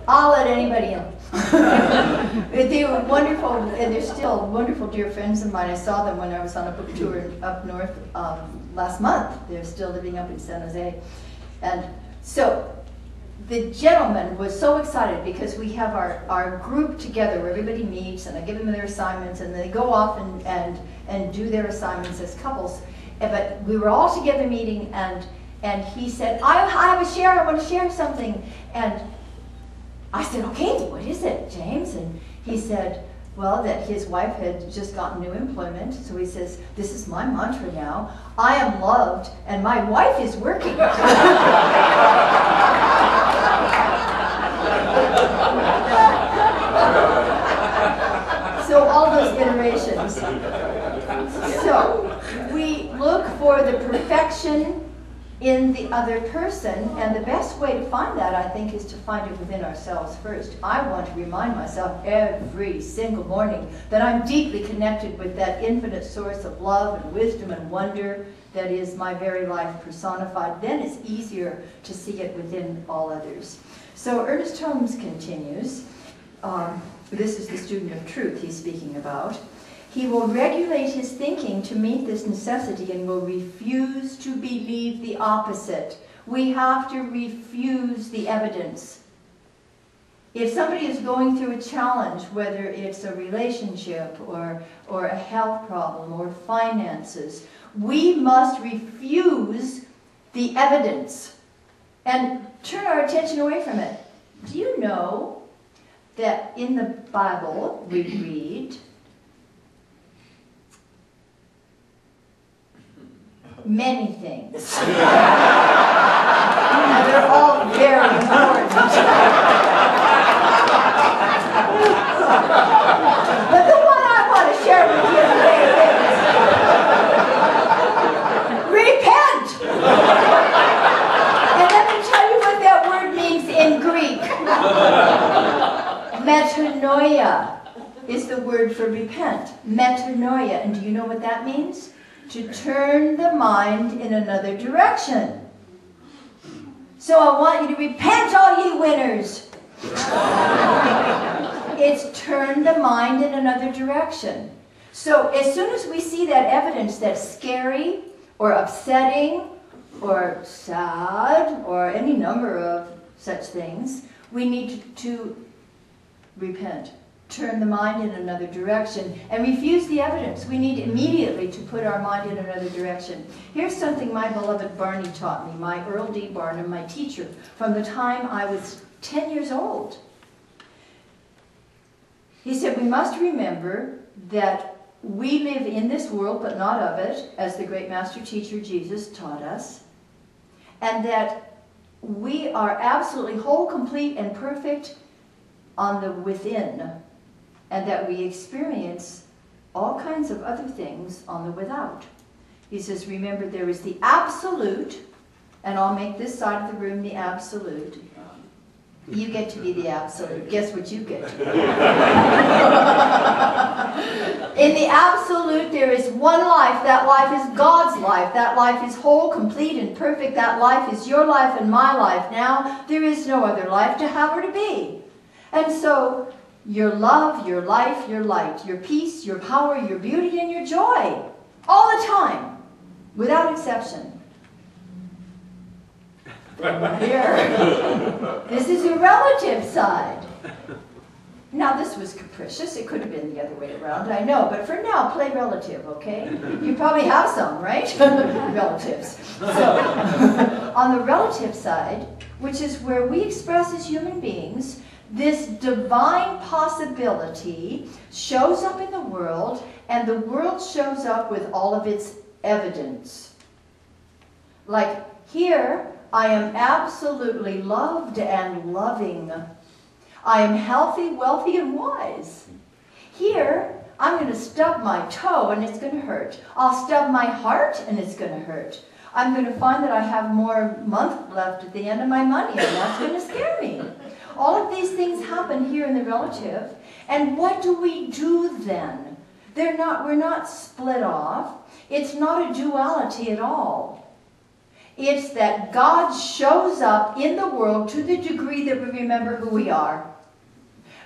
I'll let anybody in. They were wonderful, and they're still wonderful dear friends of mine. I saw them when I was on a book tour up north last month. They're still living up in San Jose. And so the gentleman was so excited because we have our group together where everybody meets, and I give them their assignments, and they go off and do their assignments as couples. But we were all together meeting, and he said, I have a share, I want to share something. And I said, okay, what is it, James? And he said, well, that his wife had just gotten new employment. So he says, this is my mantra now. I am loved, and my wife is working. So all those iterations. So we look for the perfection in the other person, and the best way to find that, I think, is to find it within ourselves first. I want to remind myself every single morning that I'm deeply connected with that infinite source of love and wisdom and wonder that is my very life personified. Then it's easier to see it within all others. So Ernest Holmes continues. This is the student of truth he's speaking about. He will regulate his thinking to meet this necessity and will refuse to believe the opposite. We have to refuse the evidence. If somebody is going through a challenge, whether it's a relationship or a health problem or finances, we must refuse the evidence and turn our attention away from it. Do you know that in the Bible we read many things? And they're all very important. But the one I want to share with you today is repent! And let me tell you what that word means in Greek. Metanoia is the word for repent. Metanoia. And do you know what that means? To turn the mind in another direction. So I want you to repent, all ye winners. It's turn the mind in another direction. So as soon as we see that evidence that's scary or upsetting or sad or any number of such things, we need to repent. Turn the mind in another direction and refuse the evidence. We need immediately to put our mind in another direction. Here's something my beloved Barney taught me, my Earl D. Barnum, my teacher, from the time I was 10 years old. He said, we must remember that we live in this world but not of it, as the great master teacher Jesus taught us, and that we are absolutely whole, complete, and perfect on the within, and that we experience all kinds of other things on the without. He says, remember, there is the absolute, and I'll make this side of the room the absolute. You get to be the absolute. Guess what you get to be? In the absolute, there is one life. That life is God's life. That life is whole, complete, and perfect. That life is your life and my life. Now, there is no other life to have or to be. And so, your love, your life, your light, your peace, your power, your beauty, and your joy. All the time. Without exception. Here. This is your relative side. Now, this was capricious. It could have been the other way around, I know. But for now, play relative, okay? You probably have some, right? Relatives. So, on the relative side, which is where we express as human beings, this divine possibility shows up in the world, and the world shows up with all of its evidence. Like here, I am absolutely loved and loving. I am healthy, wealthy, and wise. Here, I'm going to stub my toe and it's going to hurt. I'll stub my heart and it's going to hurt. I'm going to find that I have more month left at the end of my money, and that's going to scare me. All of these things happen here in the relative, and what do we do then? We're not split off. It's not a duality at all. It's that God shows up in the world to the degree that we remember who we are.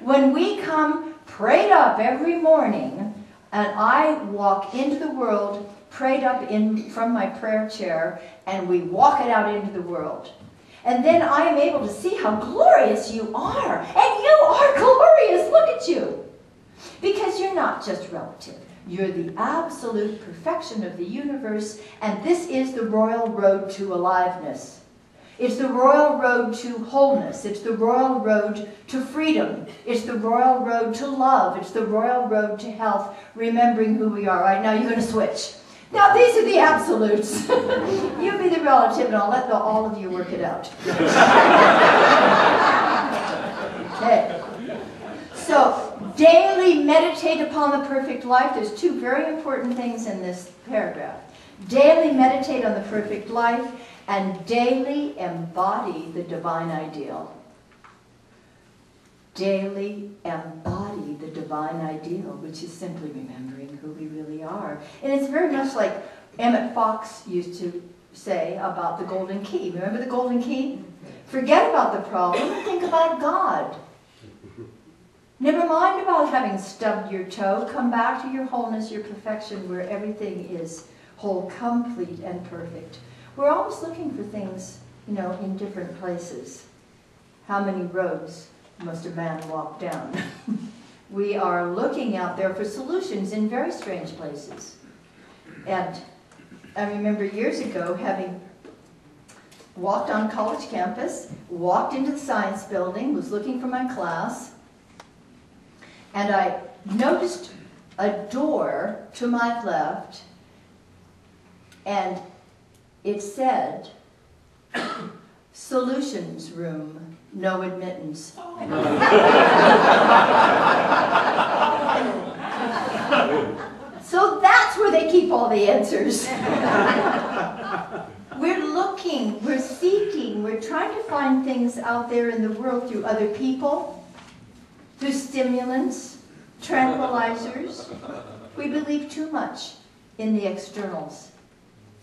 When we come prayed up every morning, and I walk into the world prayed up from my prayer chair, and we walk it out into the world. And then I am able to see how glorious you are. And you are glorious. Look at you. Because you're not just relative. You're the absolute perfection of the universe. And this is the royal road to aliveness. It's the royal road to wholeness. It's the royal road to freedom. It's the royal road to love. It's the royal road to health. Remembering who we are. Right now, you're going to switch. Now, these are the absolutes. You be the relative, and I'll let all of you work it out. Okay. So, daily meditate upon the perfect life. There's two very important things in this paragraph. Daily meditate on the perfect life, and daily embody the divine ideal. Daily embody the divine ideal, which is simply remembering who we really are. And it's very much like Emmett Fox used to say about the golden key. Remember the golden key? Forget about the problem and think about God. Never mind about having stubbed your toe. Come back to your wholeness, your perfection, where everything is whole, complete, and perfect. We're always looking for things, in different places. How many roads must a man walk down? We are looking out there for solutions in very strange places. And I remember years ago having walked on college campus, walked into the science building, was looking for my class, and I noticed a door to my left, and it said, "Solutions room, no admittance." So that's where they keep all the answers. We're looking, we're seeking, we're trying to find things out there in the world through other people, through stimulants, tranquilizers. We believe too much in the externals.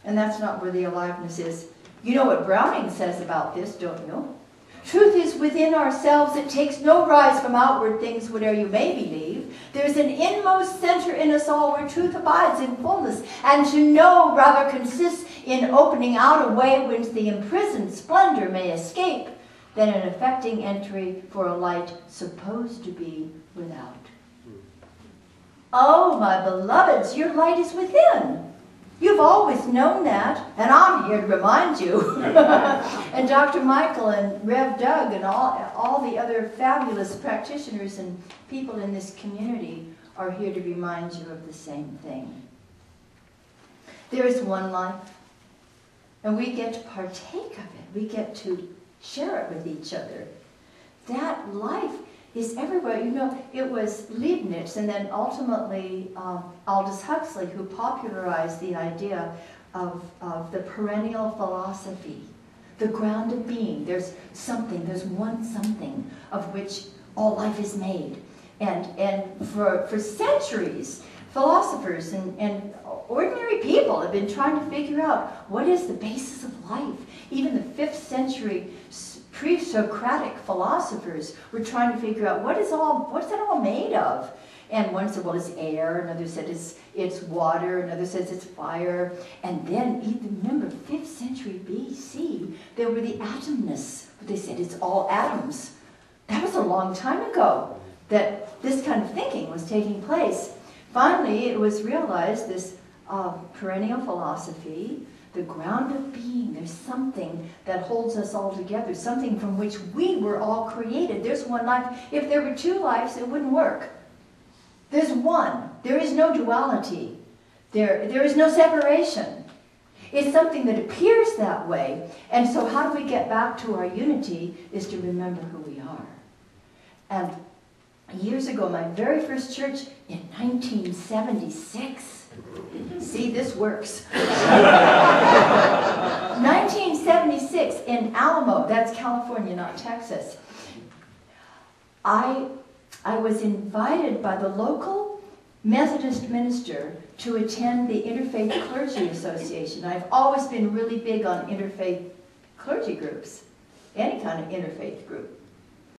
And that's not where the aliveness is. You know what Browning says about this, don't you? Truth is within ourselves. It takes no rise from outward things, whatever you may believe. There's an inmost center in us all where truth abides in fullness. And to know rather consists in opening out a way whence the imprisoned splendor may escape than in effecting entry for a light supposed to be without. Oh, my beloveds, your light is within. You've always known that, and I'm here to remind you. And Dr. Michael and Rev Doug and all the other fabulous practitioners and people in this community are here to remind you of the same thing. There is one life, and we get to partake of it. We get to share it with each other. That life is everywhere. It was Leibniz and then ultimately Aldous Huxley who popularized the idea of the perennial philosophy, the ground of being. There's something, there's one something of which all life is made. And for centuries, philosophers and ordinary people have been trying to figure out what is the basis of life. Even the 5th century pre-Socratic philosophers were trying to figure out what's it all made of? And one said, well, it's air. Another said it's water. Another says it's fire. And then, even remember, 5th century BC, there were the atomists. They said it's all atoms. That was a long time ago that this kind of thinking was taking place. Finally, it was realized, this perennial philosophy, the ground of being. There's something that holds us all together, something from which we were all created. There's one life. If there were two lives, it wouldn't work. There's one. There is no duality. There is no separation. It's something that appears that way. And so how do we get back to our unity is to remember who we are. And years ago, my very first church in 1976, see, this works. 1976 in Alamo, that's California, not Texas. I was invited by the local Methodist minister to attend the Interfaith Clergy Association. I've always been really big on interfaith clergy groups, any kind of interfaith group.